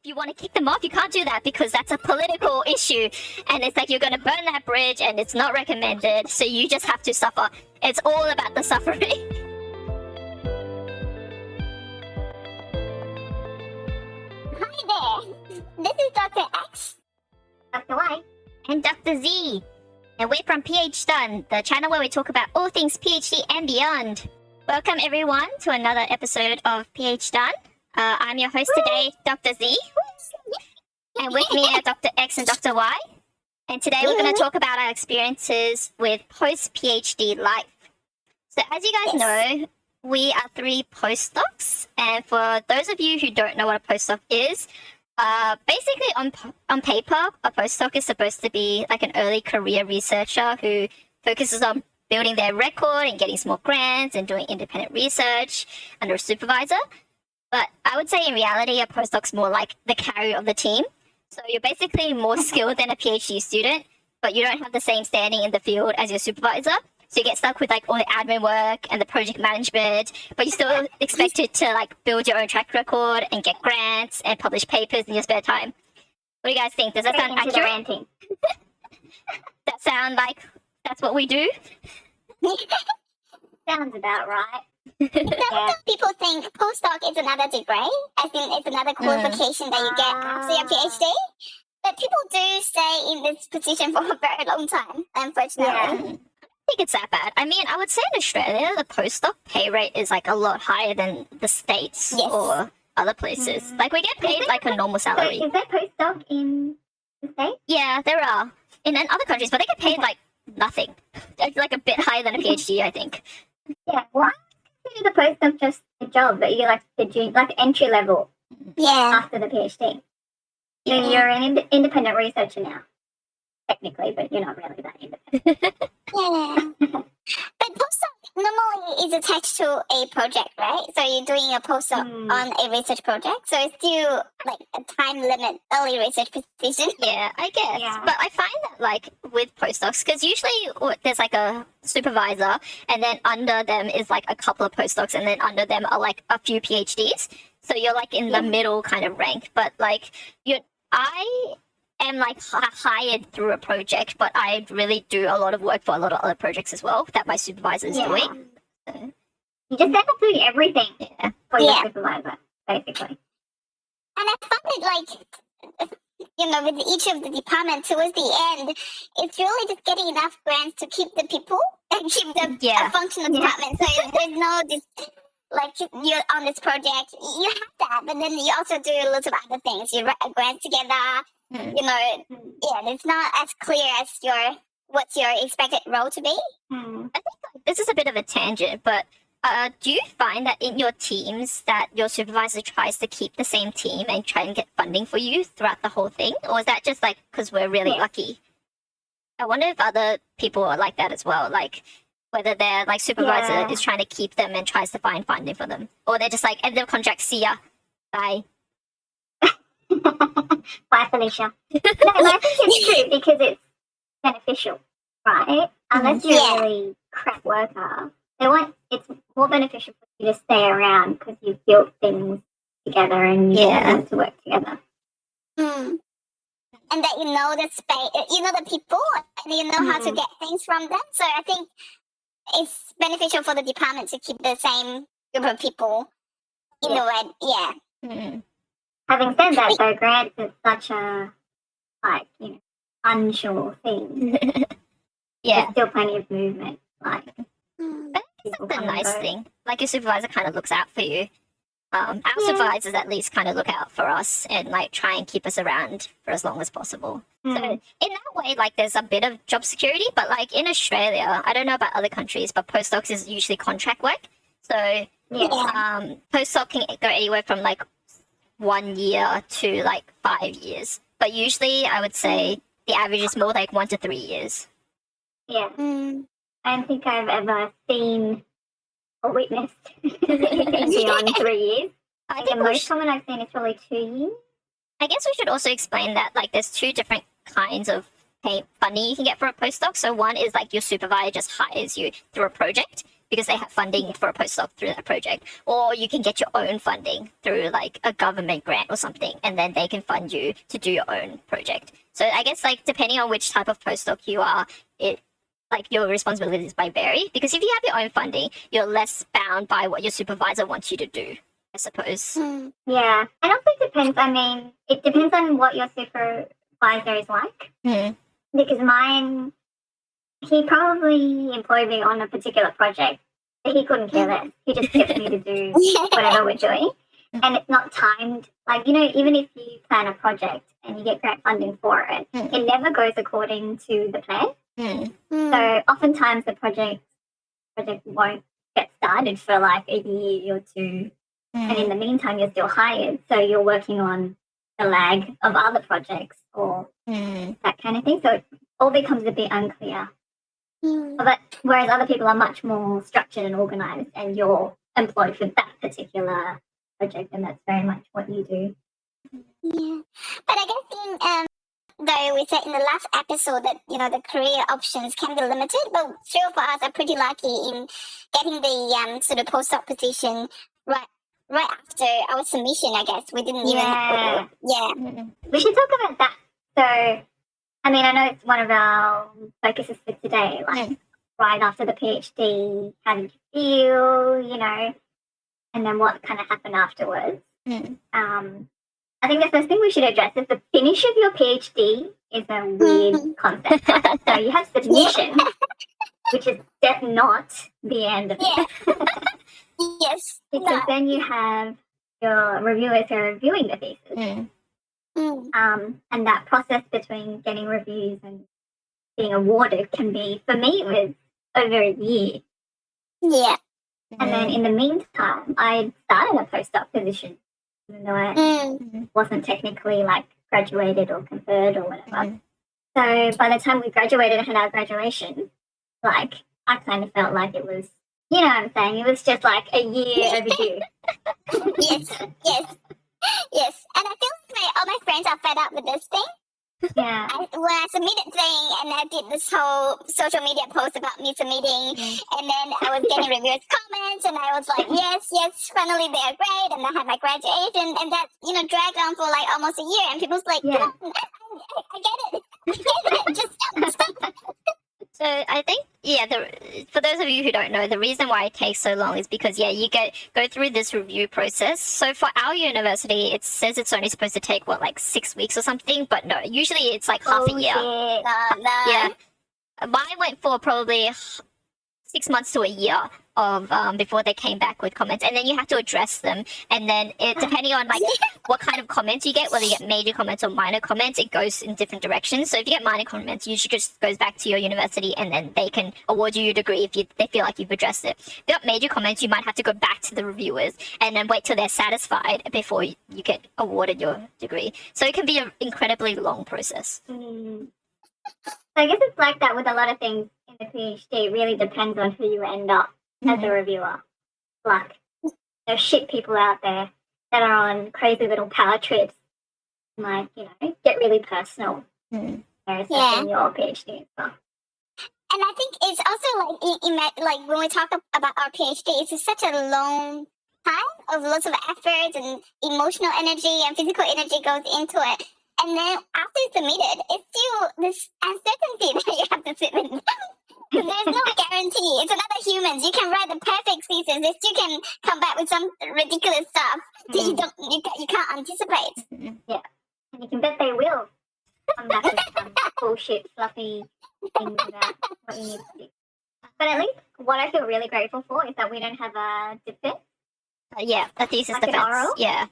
if you want to kick them off, you can't do that because that's a political issue. And it's like you're going to burn that bridge and it's not recommended. So you just have to suffer. It's all about the suffering. Hi there. This is Dr. X, Dr. Y, and Dr. Z. And we're from PhDone, the channel where we talk about all things PhD and beyond. Welcome everyone to another episode of PhDone. I'm your host today, Dr. Z. And with me are Dr. X and Dr. Y. And today we're going to talk about our experiences with post-PhD life. So as you guys know, we are 3 postdocs. And for those of you who don't know what a postdoc is, basically on paper, a postdoc is supposed to be like an early career researcher who focuses on building their record and getting small grants and doing independent research under a supervisor. But I would say in reality, a postdoc's more like the carrier of the team. So you're basically more skilled than a PhD student, but you don't have the same standing in the field as your supervisor. So you get stuck with like all the admin work and the project management, but you're still expected to like build your own track record and get grants and publish papers in your spare time. What do you guys think? Does that sound accurate? That sound like that's what we do? Sounds about right. Sometimes people think postdoc is another degree, as in it's another qualification that you get after your PhD. But people do stay in this position for a very long time, unfortunately. I think it's that bad. I mean, I would say in Australia, the postdoc pay rate is like a lot higher than the States or other places. Like we get paid like a normal salary. Is there postdoc in the States? Yeah, there are. In other countries, but they get paid like nothing. It's like a bit higher than a PhD, I think. Yeah, well, I consider the postdoc just a job, but you're like the entry level after the PhD. So you're an independent researcher now, technically, but you're not really that independent. But postdoc normally is attached to a project, right? So you're doing a postdoc on a research project, so it's still like a time limit early research position. Yeah, I guess. Yeah. But I find that like with postdocs, because usually there's like a supervisor and then under them is like a couple of postdocs and then under them are like a few PhDs. So you're like in the middle kind of rank. But like I am like hired through a project, but I really do a lot of work for a lot of other projects as well that my supervisor is doing. So. You just end up doing everything for your supervisor, basically. And I find it like, with each of the departments towards the end, it's really just getting enough grants to keep the people and keep the functional department. So there's no like you're on this project, you have that, but then you also do lots of other things. You write grants together. It's not as clear as what's your expected role to be. I think this is a bit of a tangent, but do you find that in your teams that your supervisor tries to keep the same team and try and get funding for you throughout the whole thing? Or is that just like because we're really lucky? I wonder if other people are like that as well, like whether their like supervisor is trying to keep them and tries to find funding for them, or they're just like end of contract, see ya, bye. Bye, Felicia. No, I think it's true because it's beneficial, right? Unless you're a really crap worker, it's more beneficial for you to stay around because you've built things together and you want to work together. And that you know the space, you know the people, and you know how to get things from them. So I think it's beneficial for the department to keep the same group of people in the way. Having said that, though, grants is such a, unsure thing. There's still plenty of movement. But it's the nice thing. Like, your supervisor kind of looks out for you. Our supervisors at least kind of look out for us and, like, try and keep us around for as long as possible. So, in that way, like, there's a bit of job security. But, like, in Australia, I don't know about other countries, but postdocs is usually contract work. So, postdoc can go anywhere from, like, 1 year to like 5 years, but usually I would say the average is more like 1 to 3 years. I don't think I've ever seen or witnessed beyond 3 years. I think the most common I've seen is probably 2 years. I guess we should also explain that like there's 2 different kinds of funding you can get for a postdoc. So one is like your supervisor just hires you through a project. because they have funding for a postdoc through that project. Or you can get your own funding through like a government grant or something, and then they can fund you to do your own project. So I guess like depending on which type of postdoc you are, it like your responsibilities might vary, because if you have your own funding, you're less bound by what your supervisor wants you to do, I suppose. Yeah, and also it depends. I mean, it depends on what your supervisor is like. Because mine, he probably employed me on a particular project, but he couldn't care less. He just gets me to do whatever we're doing. And it's not timed. Like, you know, even if you plan a project and you get grant funding for it, it never goes according to the plan. So oftentimes the project won't get started for like a year or two. And in the meantime, you're still hired. So you're working on the lag of other projects or that kind of thing. So it all becomes a bit unclear. But whereas other people are much more structured and organized, and you're employed for that particular project, and that's very much what you do. Yeah, but I guess though we said in the last episode that, you know, the career options can be limited, but three of us are pretty lucky in getting the sort of postdoc position right after our submission. I guess we didn't even We should talk about that. So, I mean, I know it's one of our focuses for today, like right after the PhD, how did you feel, you know, and then what kind of happened afterwards. I think the first thing we should address is the finish of your PhD is a weird concept. Right? So you have submission, which is not the end of it. Yes. Because then you have your reviewers who are reviewing the thesis. And that process between getting reviews and being awarded can be, for me, it was over a year. Yeah. And then in the meantime, I started a postdoc position, even though I wasn't technically like graduated or conferred or whatever. So by the time we graduated and had our graduation, like I kind of felt like it was, you know what I'm saying? It was just like a year overdue. Yes. And I feel like all my friends are fed up with this thing. Yeah. When I submitted thing and I did this whole social media post about me submitting, and then I was getting reviewers' comments, and I was like, yes, finally they are great, and I had my graduation, and that, you know, dragged on for like almost a year, and people's like, yeah, I get it, just stop. So I think, for those of you who don't know, the reason why it takes so long is because, you go through this review process. So for our university, it says it's only supposed to take, 6 weeks or something? But no, usually it's like half a year. No. Yeah. Mine went for probably 6 months to a year of before they came back with comments, and then you have to address them, and then it, depending on what kind of comments you get, whether you get major comments or minor comments, it goes in different directions. So if you get minor comments, usually just goes back to your university, and then they can award you your degree if they feel like you've addressed it. If you got major comments, you might have to go back to the reviewers and then wait till they're satisfied before you get awarded your degree. So it can be an incredibly long process. So I guess it's like that with a lot of things in the PhD. It really depends on who you end up as a reviewer. Like, there's shit people out there that are on crazy little power trips, like, you know, get really personal. Whereas in your PhD as well. And I think it's also like when we talk about our PhD, it's such a long time of lots of efforts and emotional energy and physical energy goes into it. And then after it's submitted, it's still this uncertainty that you have to sit with. Because there's no guarantee. It's another humans. You can write the perfect thesis. They still can come back with some ridiculous stuff that you can't anticipate. Yeah. And you can bet they will come back with some bullshit, fluffy things about what you need to do. But at least what I feel really grateful for is that we don't have a defense. A thesis like defense. An oral. Yeah.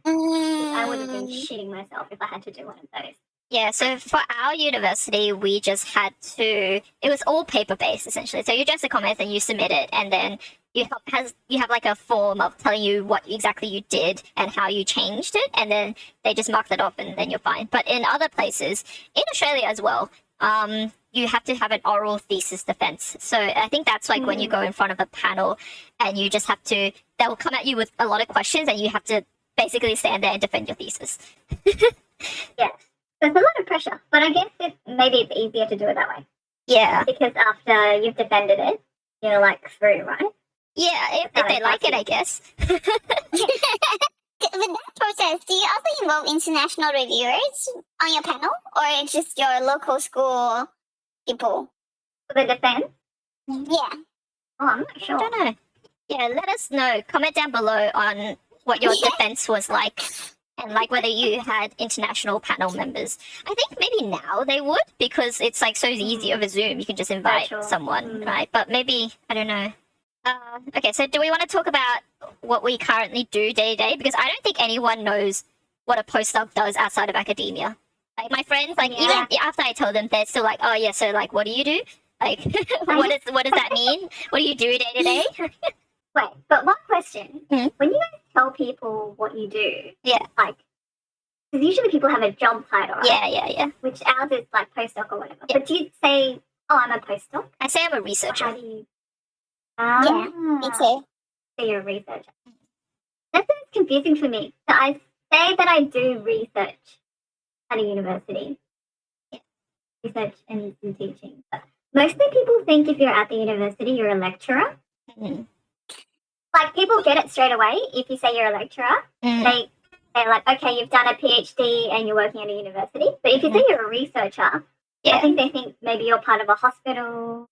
I would have been shitting myself if I had to do one of those. Yeah, so for our university, we just had to, it was all paper-based, essentially. So you address the comments and you submit it, and then you have like a form of telling you what exactly you did and how you changed it, and then they just mark that off and then you're fine. But in other places, in Australia as well, you have to have an oral thesis defense. So I think that's like when you go in front of a panel and you just have to, they'll come at you with a lot of questions and you have to basically stand there and defend your thesis. Yeah. There's a lot of pressure, but I guess maybe it's easier to do it that way. Yeah. Because after you've defended it, you're like through, right? Yeah, if they like it, I guess. With that process, do you also involve international reviewers on your panel, or it's just your local school people? For the defense? Yeah. Oh, I'm not sure. I don't know. Yeah, let us know. Comment down below on what your defense was like and like whether you had international panel members. I think maybe now they would because it's like so easy over Zoom. You can just invite someone, right? But maybe, I don't know. Okay, so do we want to talk about what we currently do day to day? Because I don't think anyone knows what a postdoc does outside of academia. Like my friends, like even after I tell them, they're still like, oh yeah, so like what do you do? Like what does that mean? What do you do day to day? Wait, but one question. When you guys tell people what you do, like, because usually people have a job title, right? Yeah. Which ours is like postdoc or whatever. But do you say, oh, I'm a postdoc? I say I'm a researcher. How do you... Yeah, me too. So you're a researcher. That's confusing for me. So I say that I do research at a university. Research and teaching. But mostly people think if you're at the university, you're a lecturer. Like, people get it straight away if you say you're a lecturer. They're like, okay, you've done a PhD and you're working at a university. But if you say you're a researcher, I think they think maybe you're part of a hospital.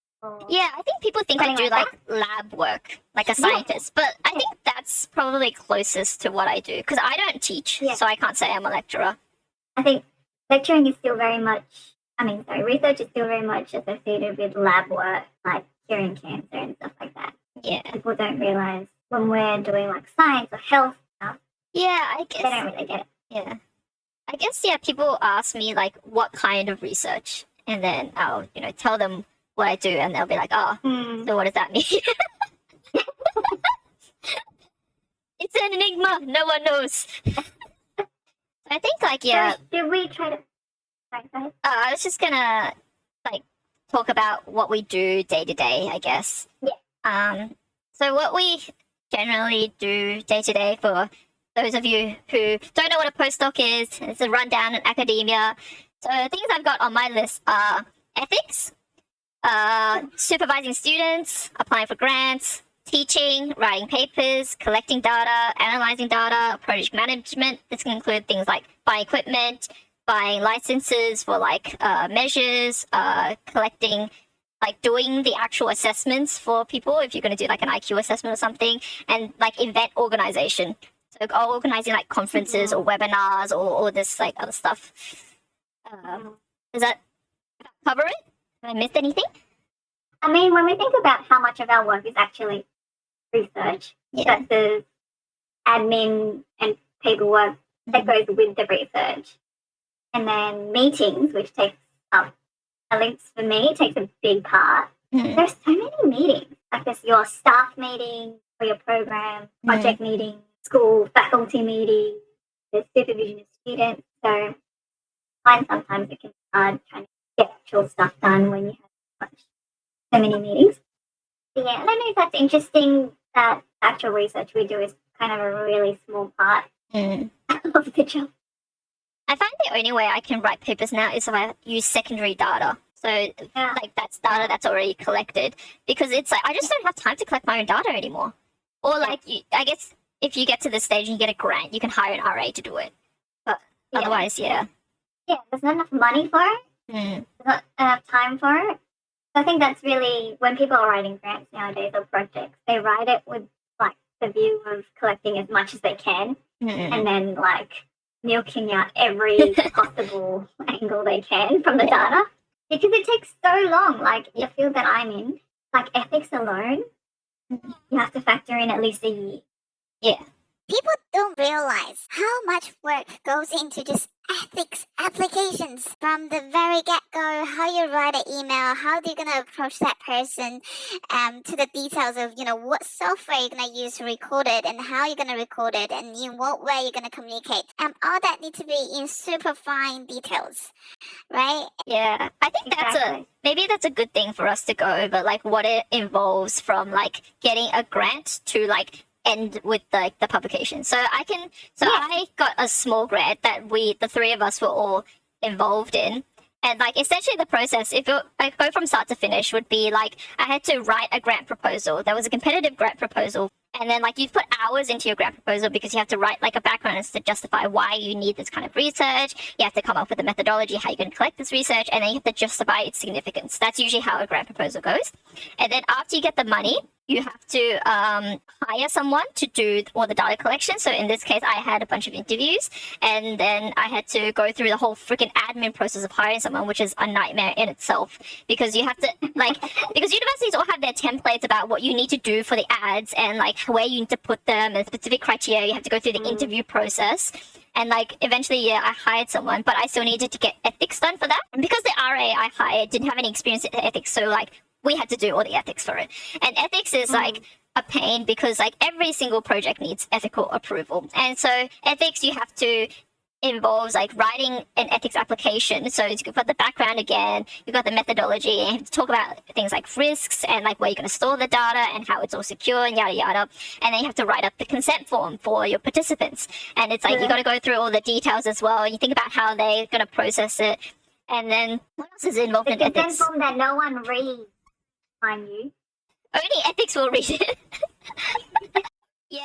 Yeah, I think people think I do like lab work, like a scientist. But I think that's probably closest to what I do because I don't teach, so I can't say I'm a lecturer. I think lecturing is still very much, research is still very much associated with lab work, like curing cancer and stuff like that. Yeah. People don't realize when we're doing like science or health stuff. Yeah, I guess. They don't really get it. Yeah. I guess, people ask me like what kind of research and then I'll, tell them what I do and they'll be like, oh, so what does that mean? It's an enigma. No one knows. I think like, So did we try to... Sorry, go ahead. I was just gonna like talk about what we do day to day, I guess. Yeah. So what we generally do day to day for those of you who don't know what a postdoc is, it's a rundown in academia. So things I've got on my list are ethics, supervising students, applying for grants, teaching, writing papers, collecting data, analyzing data, project management. This can include things like buying equipment, buying licenses for like measures, collecting, like doing the actual assessments for people if you're going to do like an IQ assessment or something, and like event organization. So organizing like conferences or webinars or all this like other stuff. Does that cover it? Have I missed anything? I mean, when we think about how much of our work is actually research versus admin and paperwork that goes with the research, and then meetings, which takes up, at least for me, it takes a big part. There's so many meetings. Like there's your staff meeting for your program, project meeting, school faculty meeting, there's supervision of students. So I find sometimes it can be hard trying to get actual stuff done when you have so many meetings. But I don't know if that's interesting that actual research we do is kind of a really small part of the job. I find the only way I can write papers now is if I use secondary data. So like that's data that's already collected, because it's like I just don't have time to collect my own data anymore. Or like I guess if you get to this stage and you get a grant, you can hire an RA to do it. But otherwise, there's not enough money for it. There's not enough time for it. So I think that's really when people are writing grants nowadays or projects, they write it with like the view of collecting as much as they can, and then like milking out every possible angle they can from the data, because it takes so long. Like the field that I'm in, like ethics alone, you have to factor in at least a year. Yeah. People don't realize how much work goes into just ethics applications from the very get-go, how you write an email, how you're going to approach that person, to the details of, what software you're going to use to record it and how you're going to record it and in what way you're going to communicate. All that needs to be in super fine details, right? Yeah, I think maybe that's a good thing for us to go over, like what it involves from like getting a grant to like end with like the publication. So I got a small grant that the three of us were all involved in, And like essentially the process, if I go from start to finish, would be like I had to write a grant proposal. There was a competitive grant proposal. And then like you put hours into your grant proposal because you have to write like a background to justify why you need this kind of research. You have to come up with a methodology, how you're going to collect this research, and then you have to justify its significance. That's usually how a grant proposal goes. And then after you get the money, you have to hire someone to do all the data collection. So in this case, I had a bunch of interviews, and then I had to go through the whole freaking admin process of hiring someone, which is a nightmare in itself, because you have to because universities all have their templates about what you need to do for the ads and like where you need to put them and specific criteria. You have to go through the interview process. And like eventually, yeah, I hired someone, but I still needed to get ethics done for that. And because the RA I hired didn't have any experience in ethics, so like we had to do all the ethics for it. And ethics is like a pain because like every single project needs ethical approval. And so ethics, you have to involves like writing an ethics application. So you've got the background again, you've got the methodology, and you have to talk about things like risks and like where you're going to store the data and how it's all secure and yada yada. And then you have to write up the consent form for your participants. And it's like you got to go through all the details as well. You think about how they're going to process it. And then what else is involved in ethics? The consent form that no one reads, mind you. Only ethics will read it. Yeah.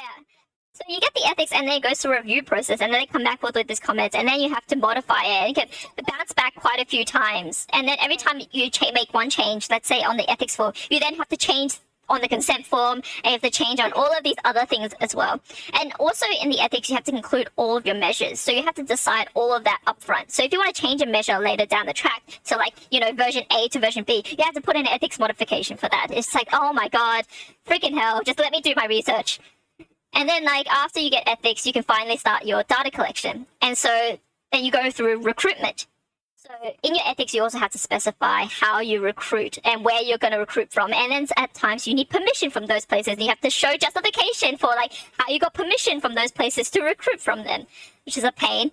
So you get the ethics, and then it goes through a review process, and then they come back with these comments, and then you have to modify it, and you can bounce back quite a few times. And then every time you make one change, let's say on the ethics form, you then have to change on the consent form, and you have to change on all of these other things as well. And also in the ethics, you have to include all of your measures. So you have to decide all of that upfront. So if you want to change a measure later down the track, so like, version A to version B, you have to put in an ethics modification for that. It's like, oh my God, freaking hell, just let me do my research. And then like after you get ethics, you can finally start your data collection. And so then you go through recruitment. So in your ethics, you also have to specify how you recruit and where you're going to recruit from. And then at times you need permission from those places. And you have to show justification for like how you got permission from those places to recruit from them, which is a pain.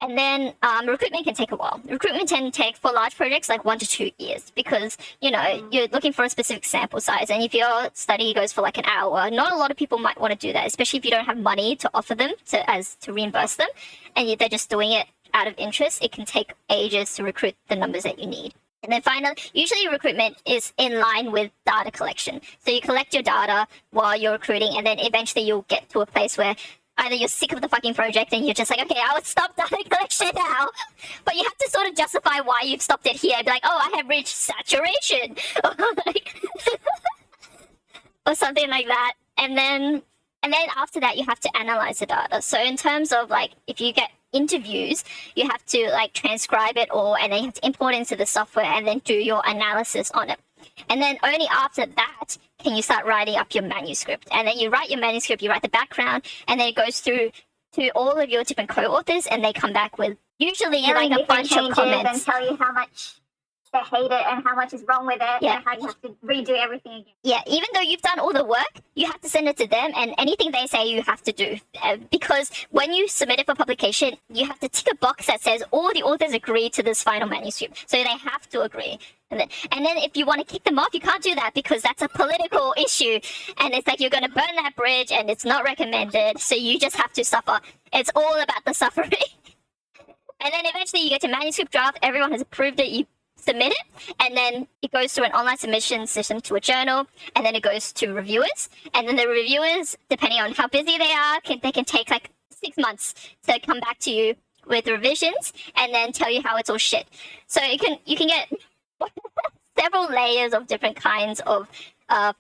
And then recruitment can take a while. Recruitment can take, for large projects, like 1 to 2 years because, you're looking for a specific sample size. And if your study goes for like an hour, not a lot of people might want to do that, especially if you don't have money to offer them to reimburse them. And they're just doing it out of interest. It can take ages to recruit the numbers that you need. And then finally, usually recruitment is in line with data collection. So you collect your data while you're recruiting, and then eventually you'll get to a place where either you're sick of the fucking project and you're just like, okay, I would stop data collection now. But you have to sort of justify why you've stopped it here. Be like, oh, I have reached saturation. Or something like that. And then after that, you have to analyze the data. So in terms of like, if you get interviews, you have to like transcribe it all, and then you have to import it into the software and then do your analysis on it. And then only after that can you start writing up your manuscript. And then you write your manuscript, you write the background, and then it goes through to all of your different co-authors, and they come back with usually like a bunch of comments. And tell you how much they hate it and how much is wrong with it, and how you have to redo everything again. Yeah, even though you've done all the work, you have to send it to them, and anything they say you have to do. Because when you submit it for publication, you have to tick a box that says all the authors agree to this final manuscript. So they have to agree. And then if you want to kick them off, you can't do that because that's a political issue. And it's like you're going to burn that bridge, and it's not recommended. So you just have to suffer. It's all about the suffering. And then eventually you get to manuscript draft. Everyone has approved it. You submit it, and then it goes through an online submission system to a journal, and then it goes to reviewers, and then the reviewers, depending on how busy they are, they can take like 6 months to come back to you with revisions and then tell you how it's all shit. So you can get several layers of different kinds of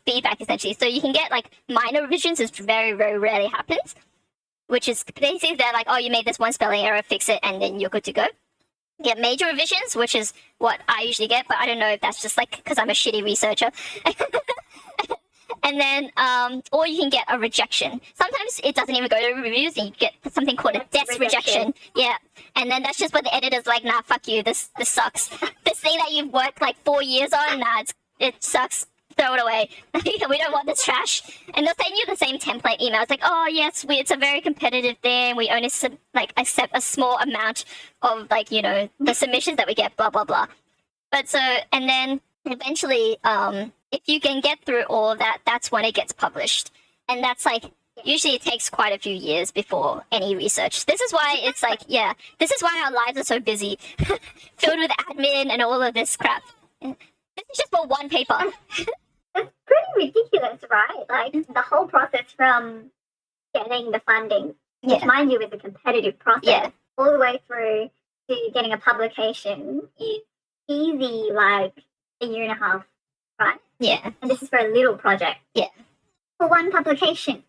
feedback essentially. So you can get like minor revisions, which very, very rarely happens, which is basically they're like, oh, you made this one spelling error, fix it, and then you're good to go. Get major revisions, which is what I usually get, but I don't know if that's just like because I'm a shitty researcher. And then, or you can get a rejection. Sometimes it doesn't even go to reviews, and you get something called a desk rejection. Yeah, and then that's just what the editor's like, nah, fuck you, this sucks. This thing that you've worked like 4 years on, nah, it sucks. Throw it away. We don't want this trash. And they'll send you the same template email. It's like, oh yes, it's a very competitive thing. We only accept a small amount of the submissions that we get. Blah blah blah. But so, and then eventually, if you can get through all of that, that's when it gets published. And that's like Usually it takes quite a few years before any research. This is why it's like, yeah, this is why our lives are so busy, filled with admin and all of this crap. This is just for one paper. It's pretty ridiculous, right? Like the whole process from getting the funding, which mind you is a competitive process, all the way through to getting a publication is easy, like a year and a half, right? Yeah. And this is for a little project. Yeah. For one publication.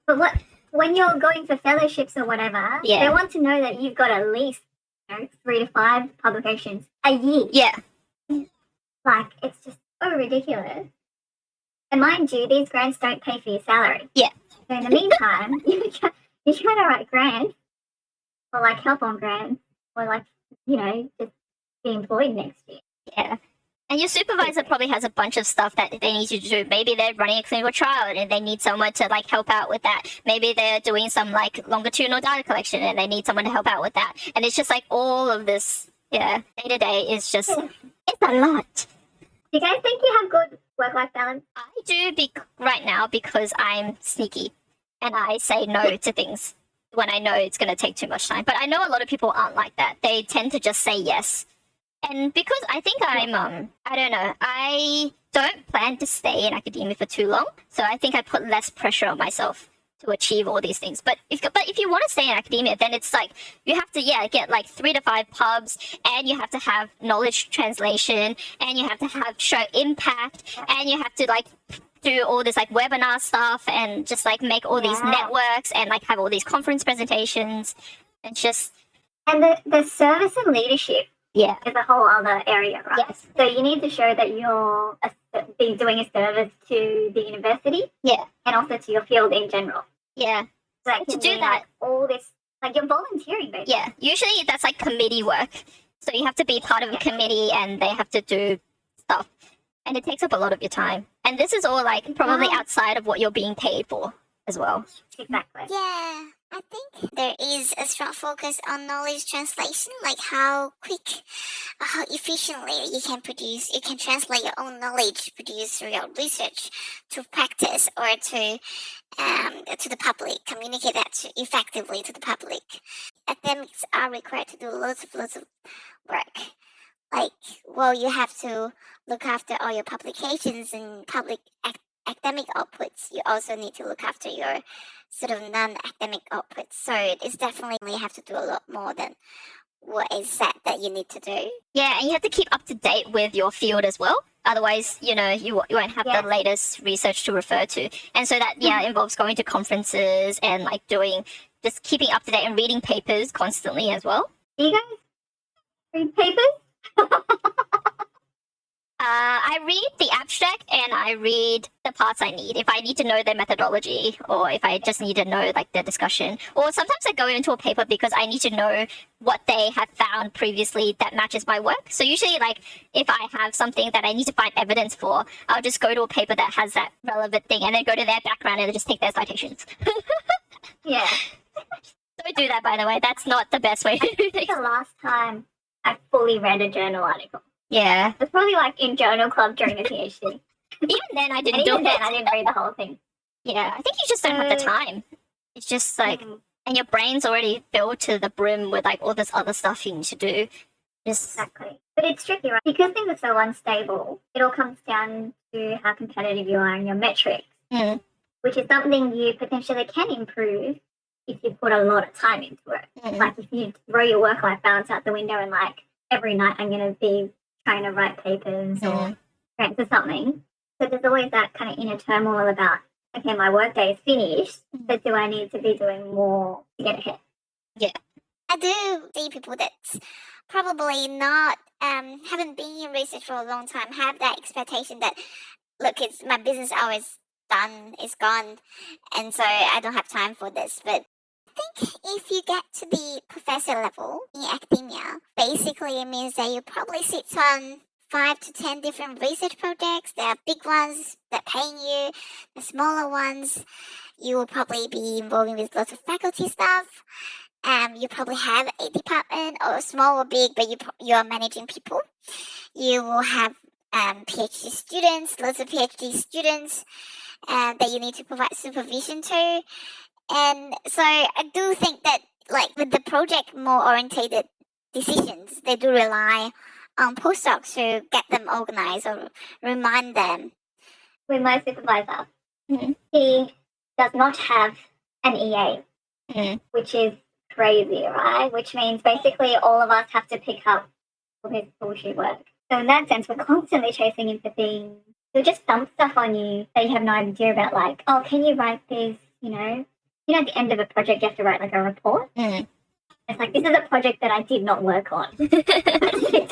But when you're going for fellowships or whatever, they want to know that you've got at least 3 to 5 publications a year. Yeah. Like, it's just so ridiculous. And mind you, these grants don't pay for your salary. Yeah. So in the meantime, you're trying to write grants or like help on grants or like, just be employed next year. Yeah. And your supervisor probably has a bunch of stuff that they need you to do. Maybe they're running a clinical trial and they need someone to like help out with that. Maybe they're doing some like longitudinal data collection and they need someone to help out with that. And it's just like all of this, day to day is just, it's a lot. Do you guys think you have good work-life balance? I do right now because I'm sneaky and I say no to things when I know it's going to take too much time. But I know a lot of people aren't like that. They tend to just say yes. And because I think I'm, I don't know, I don't plan to stay in academia for too long. So I think I put less pressure on myself to achieve all these things. But if you want to stay in academia, then it's like you have to, get like 3 to 5 pubs, and you have to have knowledge translation, and you have to show impact, and you have to like do all this like webinar stuff and just like make all these networks and like have all these conference presentations. It's just... And the service and leadership. Yeah. Is a whole other area, right? Yes. So you need to show that you're doing a service to the university. Yeah. And also to your field in general. Yeah. So to do that, like all this, like you're volunteering, basically. Yeah. Usually that's like committee work. So you have to be part of a committee and they have to do stuff. And it takes up a lot of your time. And this is all like probably outside of what you're being paid for as well. Exactly. Yeah. I think there is a strong focus on knowledge translation, like how efficiently you can translate your own knowledge produced through your research to practice or to the public, communicate that effectively to the public. Academics are required to do lots of work. Like, you have to look after all your publications and public academic outputs. You also need to look after your sort of non-academic outputs. So it's definitely you have to do a lot more than what is said that you need to do. Yeah, and you have to keep up to date with your field as well. Otherwise, you won't have the latest research to refer to. And so that, involves going to conferences and like just keeping up to date and reading papers constantly as well. Do you guys read papers? I read the abstract and I read the parts I need. If I need to know their methodology or if I just need to know like the discussion. Or sometimes I go into a paper because I need to know what they have found previously that matches my work. So usually like if I have something that I need to find evidence for, I'll just go to a paper that has that relevant thing and then go to their background and just take their citations. Yeah. Don't do that, by the way. That's not the best way to do things. The last time I fully read a journal article. Yeah. It was probably like in journal club during the PhD. Even then I didn't I didn't read the whole thing. Yeah, I think you just don't have the time. It's just like, and your brain's already filled to the brim with like all this other stuff you need to do. Exactly. But it's tricky, right? Because things are so unstable, it all comes down to how competitive you are in your metrics, which is something you potentially can improve if you put a lot of time into it. Like if you throw your work-life balance out the window and like every night I'm going to be trying to write papers or grants or something. So there's always that kind of inner turmoil about, okay, my workday is finished, but do I need to be doing more to get ahead? Yeah. I do see people that probably not haven't been in research for a long time have that expectation that, look, it's my business hours done, it's gone, and so I don't have time for this. But I think if you get to the professor level in academia, basically it means that you probably sit on 5 to 10 different research projects. There are big ones that paying you, the smaller ones you will probably be involving with lots of faculty stuff. You probably have a department, or small or big, but you are managing people. You will have PhD students, lots of PhD students, that you need to provide supervision to. And so I do think that, like, with the project more orientated decisions, they do rely on postdocs to get them organized or remind them. With my supervisor, Mm-hmm. he does not have an EA, which is crazy, right? Which means basically all of us have to pick up all his bullshit work. So in that sense, we're constantly chasing him for things. He'll just dump stuff on you that you have no idea about, like, oh, can you write this, at the end of a project, you have to write, like, a report. It's like, this is a project that I did not work on. And, like,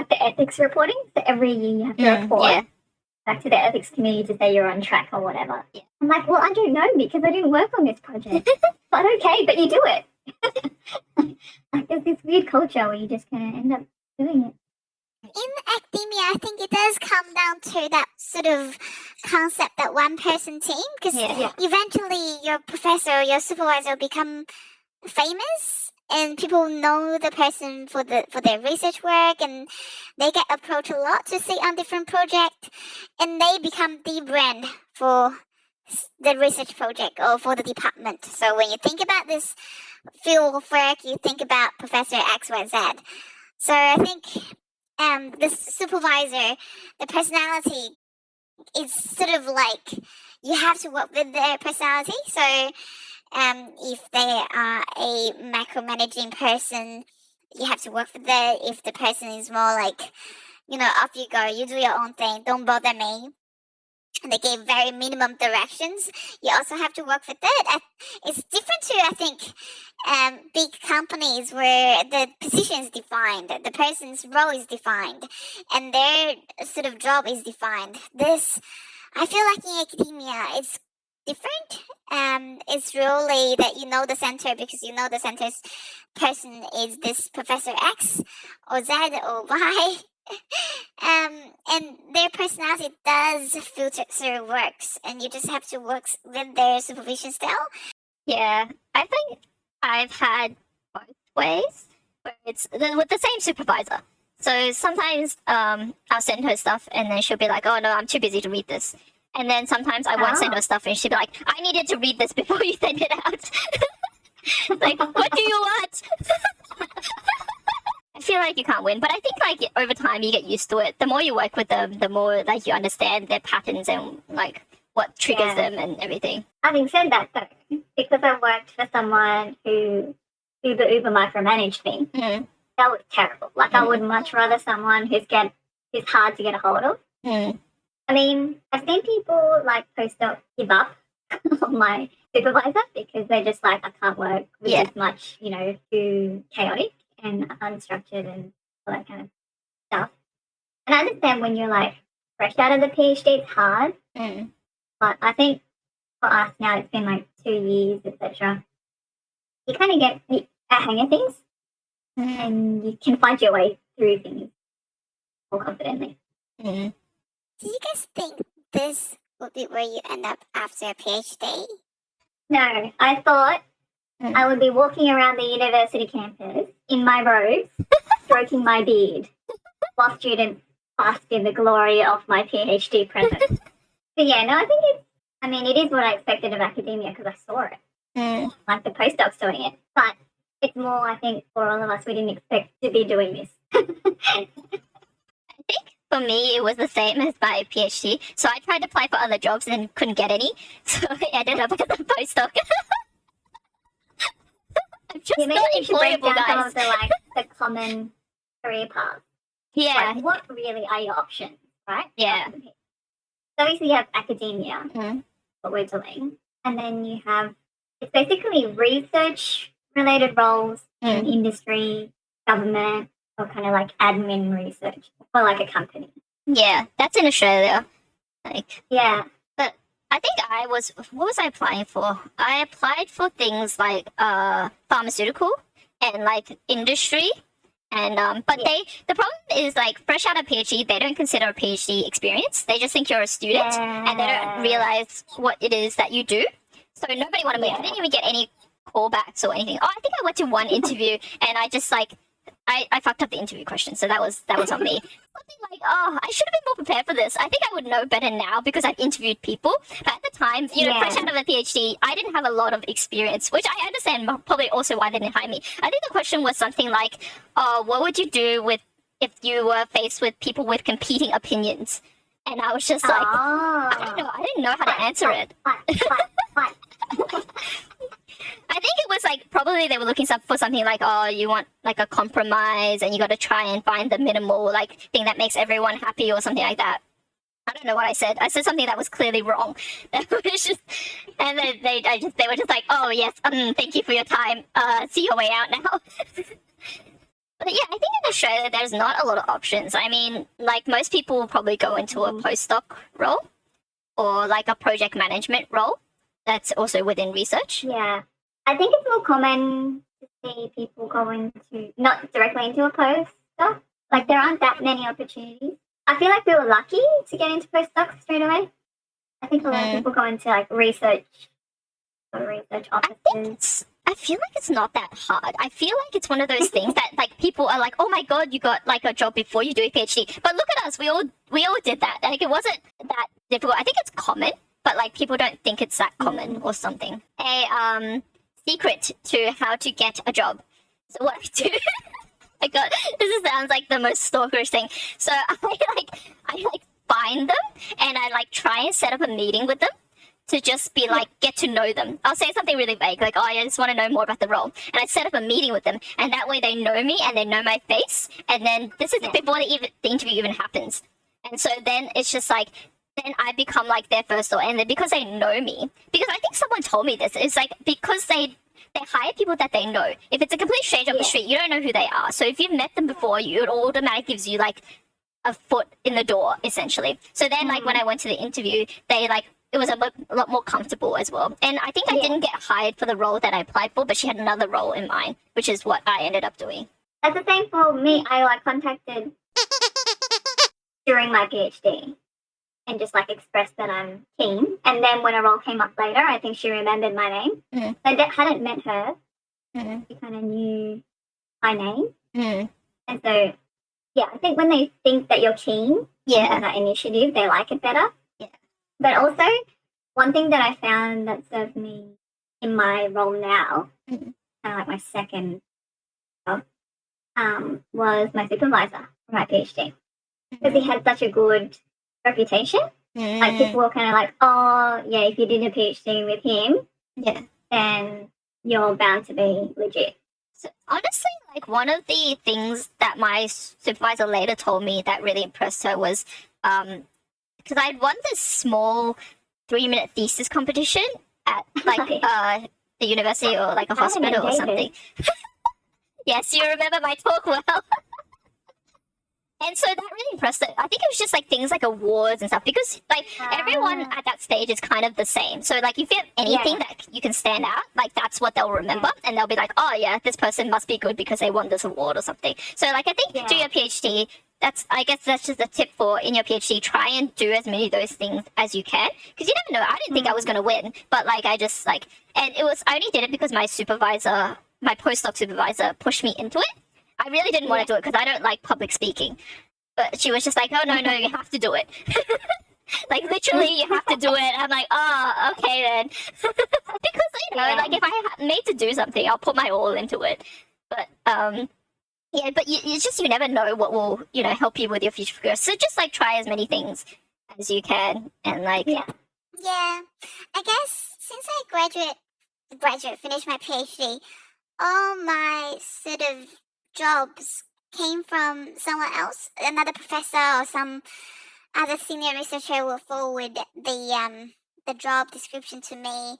the ethics reporting. So every year you have to report back to the ethics committee to say you're on track or whatever. Yeah. I'm like, well, I don't know because I didn't work on this project. But okay, but you do it. Like, there's this weird culture where you just kind of end up doing it. In academia, I think it does come down to that sort of concept that one person team, because eventually your professor or your supervisor will become famous and people know the person for their research work, and they get approached a lot to sit on different projects, and they become the brand for the research project or for the department. So when you think about this field of work, you think about Professor XYZ. So I think the supervisor, the personality is sort of like you have to work with their personality. So if they are a micromanaging person, you have to work with that. If the person is more like, off you go, you do your own thing, don't bother me, and they give very minimum directions, you also have to work with that. It's different to, I think, big companies where the position is defined, the person's role is defined, and their sort of job is defined. This, I feel like in academia, it's different. It's really that you know the center because you know the center's person is this Professor X or Z or Y. And their personality does filter through works, and you just have to work with their supervision style. Yeah, I think I've had both ways, where it's with the same supervisor. So sometimes I'll send her stuff, and then she'll be like, "Oh no, I'm too busy to read this." And then sometimes I won't send her stuff, and she'll be like, "I needed to read this before you send it out." Like, what do you want? I feel like you can't win, but I think like over time you get used to it. The more you work with them, the more like you understand their patterns and like what triggers them and everything. Having said that, though, because I worked for someone who uber micromanaged me, that was terrible. Like, I would much rather someone who's hard to get a hold of. I mean, I've seen people like postdoc give up on my supervisor because they're just like, I can't work with this much, too chaotic and unstructured and all that kind of stuff. And I understand when you're like fresh out of the PhD, it's hard. But I think for us now, it's been like 2 years, etc. You kind of get a hang of things, and you can find your way through things more confidently. Do you guys think this would be where you end up after a PhD? No, I thought I would be walking around the university campus in my robes, stroking my beard, while students bask in the glory of my PhD presence. So yeah, no, I think it is what I expected of academia because I saw it. Like the postdocs doing it. But it's more, I think, for all of us, we didn't expect to be doing this. I think for me, it was the same as my PhD. So I tried to apply for other jobs and couldn't get any. So I ended up as a postdoc. I'm just maybe not you should break employable, down some guys. of the common career paths. Yeah. Like, what really are your options, right? Yeah. So obviously you have academia, what we're doing. And then you have, it's basically research-related roles in industry, government, or kind of like admin research for like a company. Yeah, that's in Australia. Like, yeah. But I think what was I applying for? I applied for things like pharmaceutical and like industry. And but the problem is like fresh out of PhD, they don't consider a PhD experience. They just think you're a student and they don't realize what it is that you do. So nobody wanted me. I didn't even get any callbacks or anything. Oh, I think I went to one interview and I just like I fucked up the interview question, so that was on me. Something like, oh, I should have been more prepared for this. I think I would know better now because I've interviewed people. But at the time, fresh out of a PhD, I didn't have a lot of experience, which I understand probably also why they didn't hire me. I think the question was something like, what would you do if you were faced with people with competing opinions? And I was just like, I don't know. I didn't know how to answer it. I think it was like probably they were looking for something like, oh, you want like a compromise and you got to try and find the minimal like thing that makes everyone happy or something like that. I don't know what I said. I said something that was clearly wrong. It was just, and then they were just like, oh yes, thank you for your time. See your way out now. But yeah, I think in Australia there's not a lot of options. I mean, like most people will probably go into a postdoc role or like a project management role that's also within research. Yeah. I think it's more common to see people go into, not directly into a postdoc. Like, there aren't that many opportunities. I feel like we were lucky to get into postdocs straight away. I think a lot of people go into, like, research offices. I feel like it's not that hard. I feel like it's one of those things that, like, people are like, oh my god, you got, like, a job before you do a PhD. But look at us, we all did that. Like, it wasn't that difficult. I think it's common, but, like, people don't think it's that common or something. Secret to how to get a job. So what I do, I got this sounds like the most stalkerish thing. So I find them and I like try and set up a meeting with them to just be like get to know them. I'll say something really vague like, oh, I just want to know more about the role, and I set up a meeting with them, and that way they know me and they know my face, and then this is before the interview even happens, and so then it's just like. Then I become like their first thought, and then because they know me, because I think someone told me this, it's like because they hire people that they know. If it's a complete stranger on the street, you don't know who they are. So if you've met them before, it automatically gives you like a foot in the door, essentially. So then, like when I went to the interview, they like it was a lot more comfortable as well. And I think I didn't get hired for the role that I applied for, but she had another role in mind, which is what I ended up doing. That's the same for me. I like contacted during my PhD. And just like expressed that I'm keen. And then when a role came up later, I think she remembered my name. Mm. I hadn't met her. Mm. She kind of knew my name. Mm. And so, yeah, I think when they think that you're keen, that initiative, they like it better. Yeah. But also, one thing that I found that served me in my role now, kind of like my second job, was my supervisor for my PhD. Because he had such a good reputation. Like people were kind of like, oh yeah, if you did a PhD with him, then you're bound to be legit. So honestly, like one of the things that my supervisor later told me that really impressed her was because I'd won this small 3-minute thesis competition at like the university or like a hospital or something. Yes, you remember my talk well. And so that really impressed it. I think it was just like things like awards and stuff because like everyone at that stage is kind of the same. So like if you have anything that you can stand out, like that's what they'll remember and they'll be like, oh yeah, this person must be good because they won this award or something. So like I think do your PhD, I guess that's just a tip for in your PhD, try and do as many of those things as you can because you never know. I didn't think I was going to win, but like I just like, and I only did it because my postdoc supervisor pushed me into it. I really didn't want to do it because I don't like public speaking. But she was just like, oh, no, you have to do it. Like, literally, you have to do it. I'm like, oh, okay, then. Because, like, if I'm made to do something, I'll put my all into it. But, but you never know what will, help you with your future career. So just, like, try as many things as you can. And, like... Yeah. I guess since I finished my PhD, all my sort of jobs came from someone else, another professor or some other senior researcher will forward the job description to me.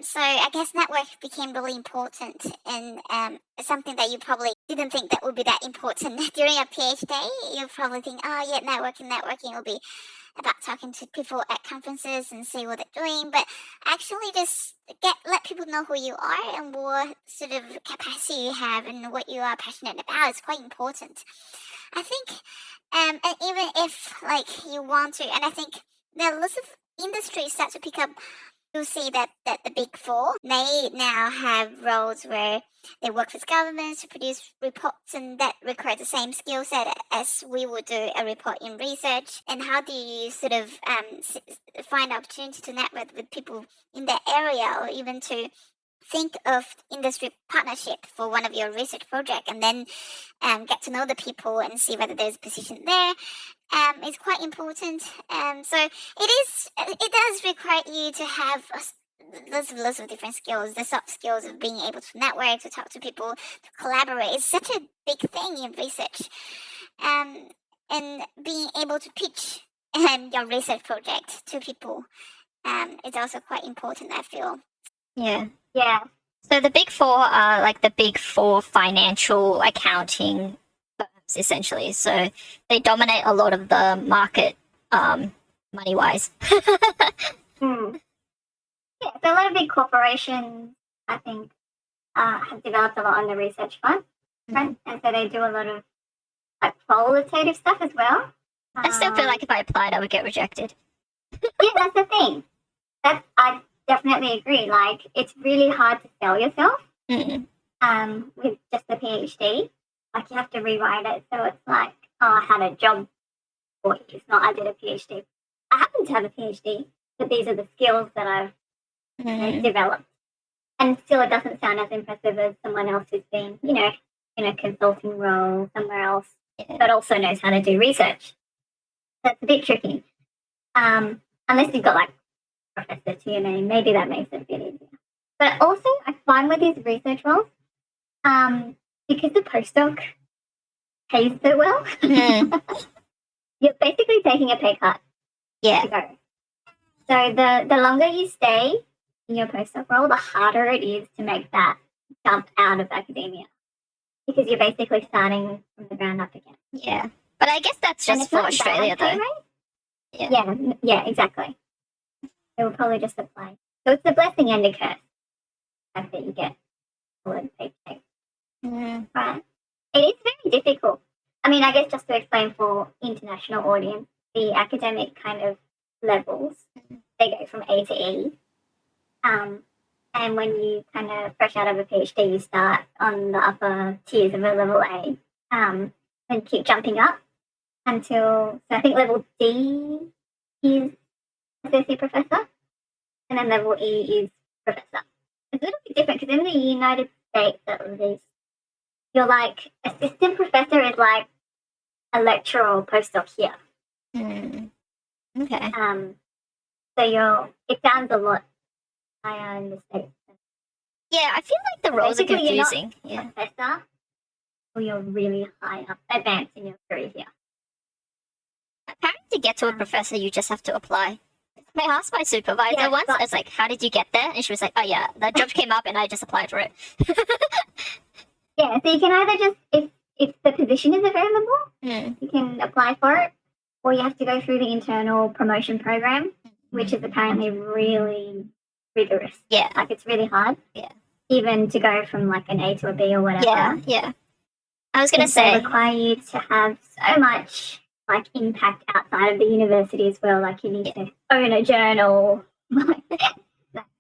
So I guess network became really important and something that you probably didn't think that would be that important during a PhD. You probably think, oh yeah, networking will be about talking to people at conferences and see what they're doing, but actually just let people know who you are and what sort of capacity you have and what you are passionate about is quite important. I think, and even if like you want to, and I think there are lots of industries start to pick up you'll see that the big four, they now have roles where they work with governments to produce reports, and that requires the same skill set as we would do a report in research. And how do you sort of find opportunity to network with people in that area, or even to think of industry partnership for one of your research project, and then get to know the people and see whether there's a position there. Is quite important. So it does require you to have lots of different skills. The soft skills of being able to network, to talk to people, to collaborate. It's such a big thing in research. And being able to pitch your research project to people is also quite important, I feel. Yeah. Yeah. So the big four are like the big four financial accounting firms, essentially. So they dominate a lot of the market, money-wise. Yeah, so a lot of big corporations, I think, have developed a lot on the research front, and so they do a lot of like qualitative stuff as well. I still feel like if I applied, I would get rejected. Yeah, that's the thing. I definitely agree. Like, it's really hard to sell yourself with just a PhD. Like, you have to rewrite it, so it's like, oh, I had a job for you. It's not, I did a PhD. I happen to have a PhD, but these are the skills that I've developed. And still, it doesn't sound as impressive as someone else who's been, in a consulting role somewhere else, but also knows how to do research. That's a bit tricky. Unless you've got like professor to your name, maybe that makes it a bit easier. But also, I find with these research roles, because the postdoc pays so well, you're basically taking a pay cut to go. So the longer you stay in your postdoc role, the harder it is to make that jump out of academia, because you're basically starting from the ground up again. Yeah, but I guess that's just for Australia, though. Yeah, exactly. They will probably just apply. So it's a blessing and a curse, the fact that you get a lot of paycheck. Right. It is very difficult. I mean, I guess just to explain for international audience, the academic kind of levels, they go from A to E. And when you kind of fresh out of a PhD, you start on the upper tiers of a level A, and keep jumping up until, so I think level D is associate professor, and then level E is professor. It's a little bit different because in the United States, at least, you're like, assistant professor is like a lecturer or postdoc here. Okay. So it sounds a lot higher in the States. Yeah, I feel like the roles are confusing. You're not professor, or you're really high up, advanced in your career here. Apparently, to get to a professor, you just have to apply. I asked my supervisor once, I was like, how did you get there? And she was like, oh yeah, the job came up and I just applied for it. Yeah, so you can either just, if the position is available, you can apply for it, or you have to go through the internal promotion program, which is apparently really rigorous. Yeah. Like, it's really hard. Yeah. Even to go from like an A to a B or whatever. Yeah. I was going to say, they require you to have so much like impact outside of the university as well. Like, you need to own a journal, that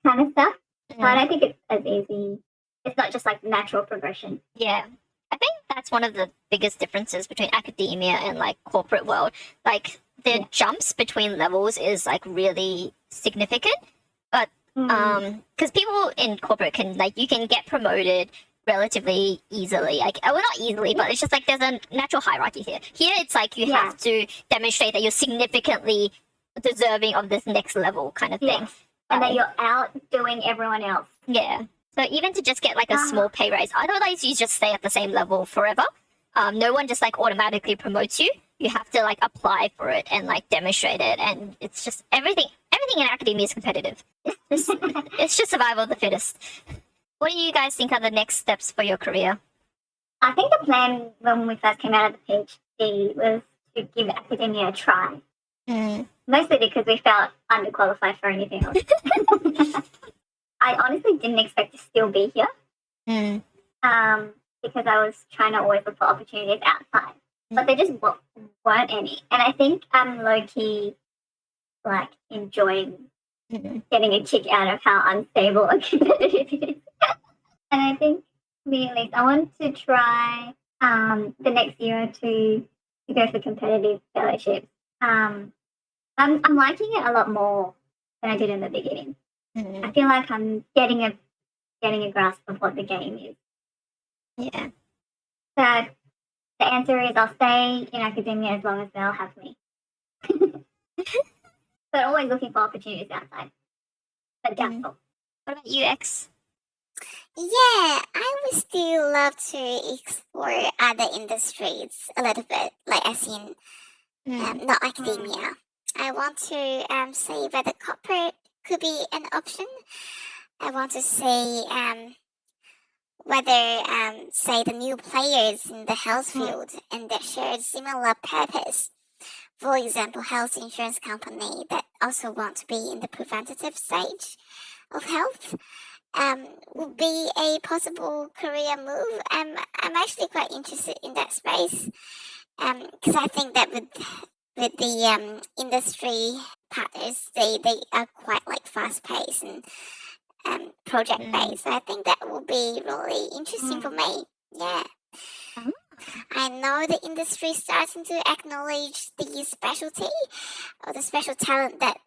kind of stuff. So I don't think it's as easy. It's not just like natural progression. Yeah. I think that's one of the biggest differences between academia and like corporate world. Like, the jumps between levels is like really significant, but because people in corporate you can get promoted relatively easily. Like, well, not easily, but it's just like there's a natural hierarchy here. Here, it's like you have to demonstrate that you're significantly deserving of this next level kind of thing. And that you're outdoing everyone else. Yeah. So even to just get like a small pay raise, otherwise you just stay at the same level forever. No one just like automatically promotes you. You have to like apply for it and like demonstrate it, and it's just everything in academia is competitive. It's just survival of the fittest. What do you guys think are the next steps for your career? I think the plan when we first came out of the PhD was to give academia a try. Mostly because we felt underqualified for anything else. I honestly didn't expect to still be here. Because I was trying to always look for opportunities outside. But there just weren't any. And I think I'm low-key, like, enjoying getting a kick out of how unstable and competitive it is. And I think, for me at least, I want to try the next year or two to go for competitive fellowships. I'm liking it a lot more than I did in the beginning. I feel like I'm getting a grasp of what the game is. Yeah. So the answer is I'll stay in academia as long as they'll have me. But always looking for opportunities outside. But doubtful. What about you, X? Yeah, I would still love to explore other industries a little bit, like as in not academia. I want to say whether corporate could be an option. I want to say whether say the new players in the health field and that share similar purpose. For example, health insurance company that also want to be in the preventative stage of health would be a possible career move. I'm actually quite interested in that space because I think that with the industry partners, they are quite like fast paced and project based. So I think that will be really interesting for me. Yeah. I know the industry is starting to acknowledge the specialty or the special talent that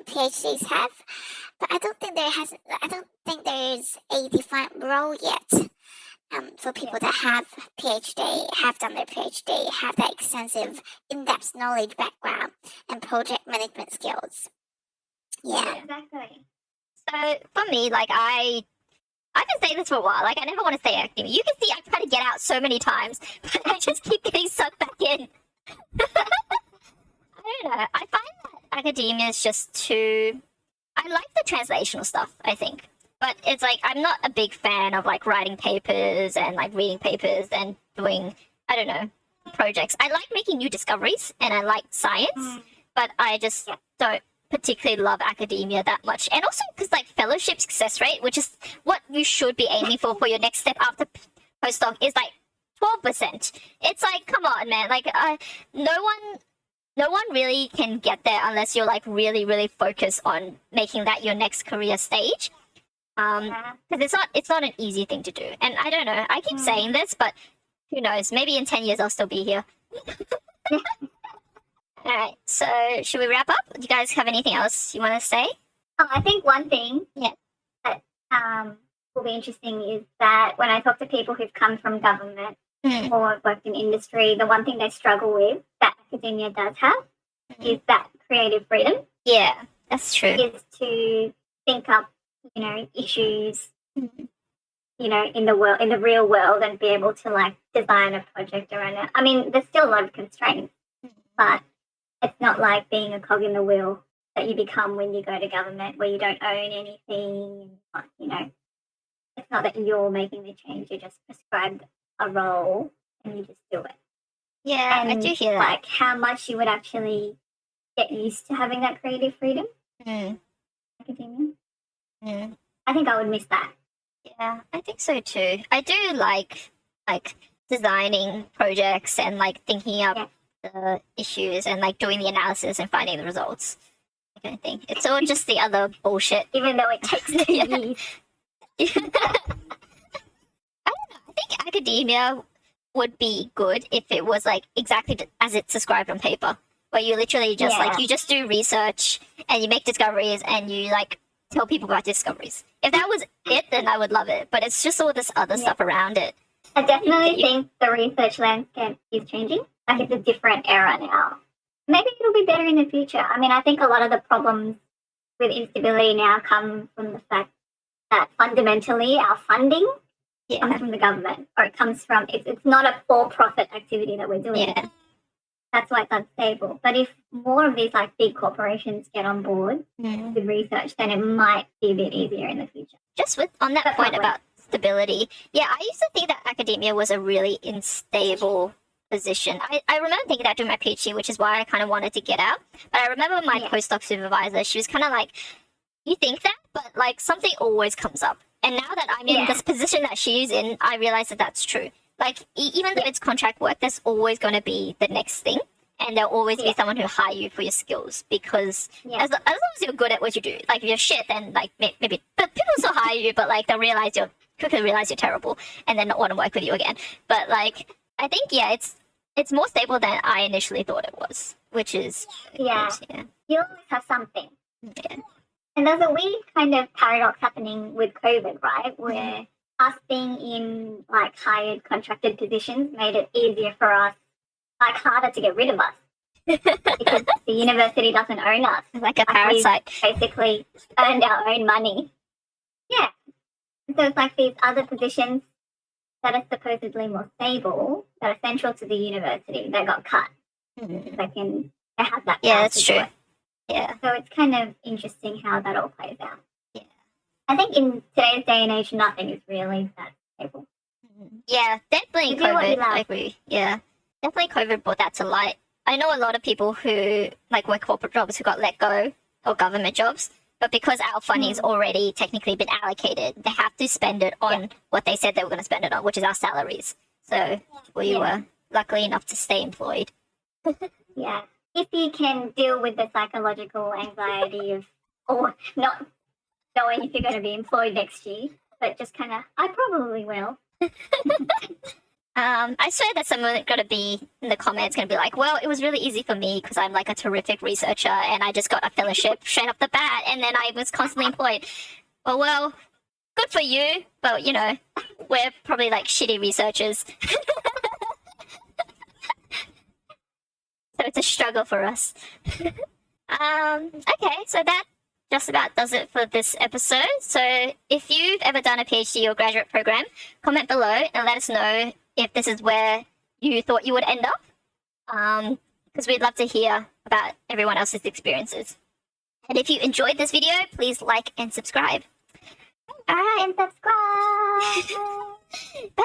PhDs have, but I don't think there's a defined role yet for people that have done their PhD, have that extensive in-depth knowledge background and project management skills. Yeah. Exactly. So for me, like I've been saying this for a while. Like I never want to stay academia. You can see I've tried to get out so many times, but I just keep getting sucked back in. I don't know. I find that academia is just too. I like the translational stuff, I think, but it's like I'm not a big fan of like writing papers and like reading papers and doing projects. I like making new discoveries and I like science, but I just don't particularly love academia that much. And also because like fellowship success rate, which is what you should be aiming for your next step after postdoc, is like 12%. It's like, come on, man. Like no one really can get there unless you're like really, really focused on making that your next career stage. Because it's not an easy thing to do. And I don't know. I keep saying this, but who knows? Maybe in 10 years I'll still be here. All right, so should we wrap up? Do you guys have anything else you want to say? I think one thing that will be interesting is that when I talk to people who've come from government or worked in industry, the one thing they struggle with that academia does have is that creative freedom. Yeah, that's true. Is to think up, issues, in the real world and be able to like design a project around it. I mean, there's still a lot of constraints, but it's not like being a cog in the wheel that you become when you go to government where you don't own anything. It's not that you're making the change, you're just prescribed a role and you just do it. Yeah, and I do hear that. Like how much you would actually get used to having that creative freedom. Academia. I think I would miss that. Yeah, I think so too. I do like designing projects and like thinking up the issues and like doing the analysis and finding the results. That kind of thing. It's all just the other bullshit. Even though it takes years. I don't know. I think academia would be good if it was like exactly as it's described on paper, where you literally just like you just do research and you make discoveries and you like tell people about discoveries. If that was it, then I would love it. But it's just all this other stuff around it. I definitely think the research landscape is changing. Like it's a different era now. Maybe it'll be better in the future. I mean, I think a lot of the problems with instability now come from the fact that fundamentally our funding comes from the government, or it comes from, it's not a for-profit activity that we're doing. Yeah. That's why it's unstable. But if more of these like big corporations get on board with research, then it might be a bit easier in the future. Just on that point about stability, I used to think that academia was a really unstable position. I remember thinking that during my PhD, which is why I kind of wanted to get out. But I remember my postdoc supervisor, she was kind of like, you think that, but like something always comes up. And now that I'm in this position that she's in, I realize that that's true. Like even though it's contract work, there's always going to be the next thing. and there'll always be someone who hire you for your skills because as long as you're good at what you do, like if you're shit, then like maybe but people still hire you, but like they'll quickly realize you're terrible and then not want to work with you again. But like I think it's more stable than I initially thought it was, which is You always have something. Yeah. And there's a weird kind of paradox happening with COVID, right? Where us being in like hired contracted positions made it easier for us, like harder to get rid of us. Because the university doesn't own us. Like a parasite. We've basically earned our own money. Yeah. So it's like these other positions that are supposedly more stable, that are central to the university, that got cut. They have that. Yeah, that's true. Yeah. So it's kind of interesting how that all plays out. Yeah. I think in today's day and age, nothing is really that stable. Yeah, definitely You do what you COVID. love. I agree. Yeah. Definitely COVID brought that to light. I know a lot of people who like work corporate jobs who got let go or government jobs, but because our funding's already technically been allocated, they have to spend it on what they said they were going to spend it on, which is our salaries. So we were lucky enough to stay employed. Yeah. If you can deal with the psychological anxiety of or not knowing if you're going to be employed next year, but just kind of, I probably will. I swear that someone going to be in the comments going to be like, well, it was really easy for me because I'm like a terrific researcher and I just got a fellowship straight off the bat and then I was constantly employed. Well, good for you, but you know, we're probably like shitty researchers. So it's a struggle for us. Okay, so that just about does it for this episode. So if you've ever done a PhD or graduate program, comment below and let us know if this is where you thought you would end up. Because we'd love to hear about everyone else's experiences. And if you enjoyed this video, please like and subscribe. All right, And subscribe. bye.